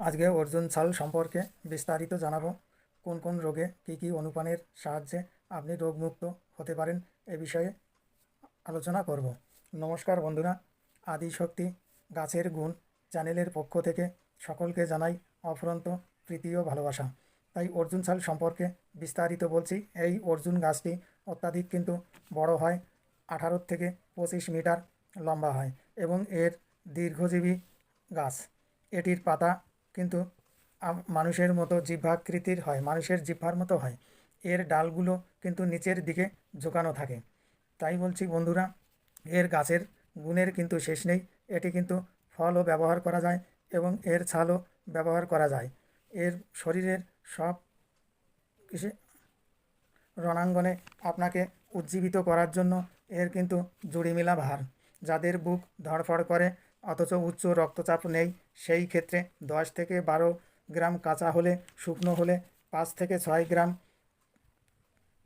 আজকে অর্জুন ছাল সম্পর্কে বিস্তারিত জানাবো। কোন কোন রোগে কী কী অনুপানের সাহায্যে আপনি রোগমুক্ত হতে পারেন এ বিষয়ে আলোচনা করব। নমস্কার বন্ধুরা, আদিশক্তি গাছের গুণ চ্যানেলের পক্ষ থেকে সকলকে জানাই অফুরন্ত প্রীতি ও ভালোবাসা। তাই অর্জুন ছাল সম্পর্কে বিস্তারিত বলছি। এই অর্জুন গাছটি অত্যাধিক কিন্তু বড় হয়, 18 থেকে 25 মিটার লম্বা হয় এবং এর দীর্ঘজীবী গাছ। এটির পাতা কিন্তু মানুষের মতো জিহ্বাকৃতির হয়, মানুষের জিহ্বার মতো হয়। এর ডালগুলো কিন্তু নিচের দিকে ঝোঁকানো থাকে। তাই বলছি বন্ধুরা, এর গাছের গুণের কিন্তু শেষ নেই। এটি কিন্তু ফলও ব্যবহার করা যায় এবং এর ছালও ব্যবহার করা যায়। এর শরীরের সব কিছু রণাঙ্গনে আপনাকে উজ্জীবিত করার জন্য এর কিন্তু জুড়িমেলা ভার। যাদের বুক ধড়ফড় করে অথচ উচ্চ রক্তচাপ নেই, সেই ক্ষেত্রে 10 থেকে 12 গ্রাম কাঁচা হলে, শুকনো হলে 5 থেকে 6 গ্রাম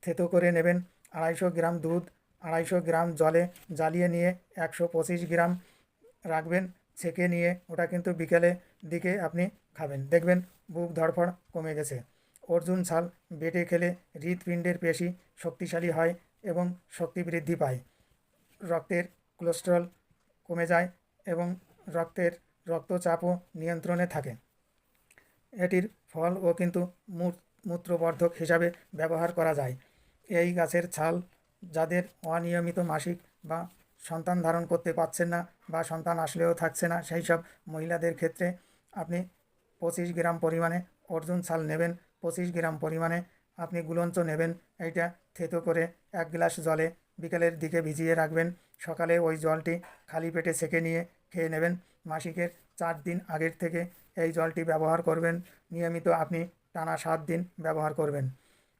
থেতো করে নেবেন। 250 গ্রাম দুধ 250 গ্রাম জলে জ্বালিয়ে নিয়ে 125 গ্রাম রাখবেন, ছেঁকে নিয়ে ওটা কিন্তু বিকেলে দিকে আপনি খাবেন, দেখবেন বুক ধড়ফড় কমে গেছে। অর্জুন ছাল বেটে খেলে হৃৎপিণ্ডের পেশি শক্তিশালী হয় এবং শক্তি বৃদ্ধি পায়। রক্তের কোলেস্টেরল কমে যায় এবং রক্তচাপও নিয়ন্ত্রণে থাকে। এটির ফলও কিন্তু মূত্রবর্ধক হিসাবে ব্যবহার করা যায়। এই গাছের ছাল যাদের অনিয়মিত মাসিক বা সন্তান ধারণ করতে পারছেন না বা সন্তান আসলেও থাকছে না, সেই সব মহিলাদের ক্ষেত্রে আপনি 25 গ্রাম পরিমাণে অর্জুন ছাল নেবেন। 25 গ্রাম পরিমাণে আপনি গুলঞ্চ নেবেন। এইটা থেতো করে 1 গ্লাস জলে বিকেলের দিকে ভিজিয়ে রাখবেন। সকালে ওই জলটি খালি পেটে ছেঁকে নিয়ে খেয়ে নেবেন। মাসিকের 4 দিন আগের থেকে এই জলটি ব্যবহার করবেন। নিয়মিত আপনি টানা 7 দিন ব্যবহার করবেন।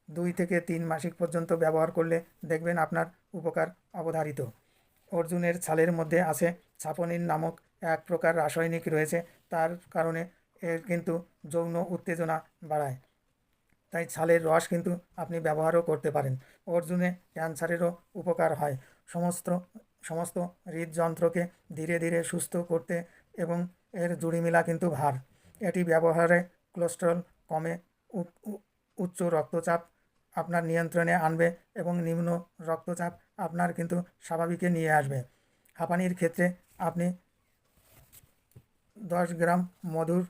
2 থেকে 3 মাসিক পর্যন্ত ব্যবহার করলে দেখবেন আপনার উপকার অবধারিত। অর্জুনের ছালের মধ্যে আছে সাপোনিন নামক এক প্রকার রাসায়নিক রয়েছে, তার কারণে এর কিন্তু যৌন উত্তেজনা বাড়ায়। তাই ছালের রস কিন্তু আপনি ব্যবহারও করতে পারেন। অর্জুনে ক্যান্সারেরও উপকার হয়। সমস্ত হৃদযন্ত্রকে ধীরে ধীরে সুস্থ করতে এবং এর জুড়িমেলা কিন্তু ভার। এটি ব্যবহারে কোলেস্টেরল কমে, উচ্চ রক্তচাপ আপনার নিয়ন্ত্রণে আনবে এবং নিম্ন রক্তচাপ আপনার কিন্তু স্বাভাবিকে নিয়ে আসবে। হাঁপানির ক্ষেত্রে আপনি 10 গ্রাম মধুর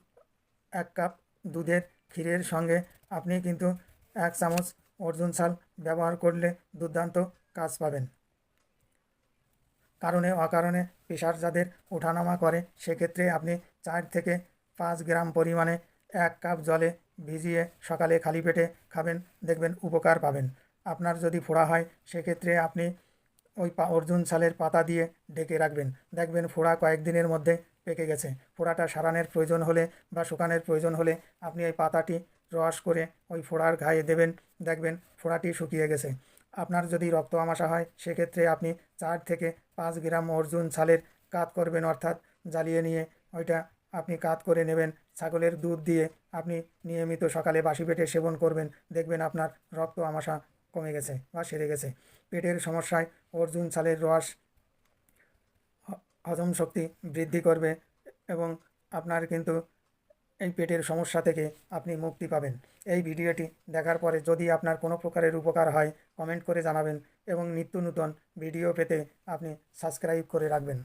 1 কাপ দুধের ক্ষীরের সঙ্গে আপনি কিন্তু 1 চামচ অর্জুন ছাল ব্যবহার করলে দুর্দান্ত কাজ পাবেন। কারণে অকারণে প্রেশার যাদের ওঠানামা করে, সেক্ষেত্রে আপনি 4 থেকে 5 গ্রাম পরিমাণে 1 কাপ জলে ভিজিয়ে সকালে খালি পেটে খাবেন, দেখবেন উপকার পাবেন। আপনার যদি ফোড়া হয়, সেক্ষেত্রে আপনি ওই অর্জুন ছালের পাতা দিয়ে ঢেকে রাখবেন, দেখবেন ফোড়া কয়েকদিনের মধ্যে পেকে গেছে। ফোড়াটা সারানোর প্রয়োজন হলে বা শুকানোর প্রয়োজন হলে আপনি এই পাতাটি রস করে ওই ফোড়ার গায়ে দেবেন, দেখবেন ফোড়াটি শুকিয়ে গেছে। আপনার যদি রক্ত আমাশা হয়, সেক্ষেত্রে আপনি 4 থেকে 5 গ্রাম অর্জুন ছালের কাত করবেন, অর্থাৎ জ্বালিয়ে নিয়ে ওইটা আপনি কাত করে নেবেন। ছাগলের দুধ দিয়ে আপনি নিয়মিত সকালে বাসি পেটে সেবন করবেন, দেখবেন আপনার রক্ত আমাশা কমে গেছে বা সেরে গেছে। পেটের সমস্যায় অর্জুন ছালের রস হজম শক্তি বৃদ্ধি করবে এবং আপনার কিন্তু এই পেটের সমস্যা থেকে আপনি মুক্তি পাবেন। এই ভিডিওটি দেখার পরে যদি আপনার কোনো প্রকারের উপকার হয়, কমেন্ট করে জানাবেন এবং নিত্য নূতন ভিডিও পেতে আপনি সাবস্ক্রাইব করে রাখবেন।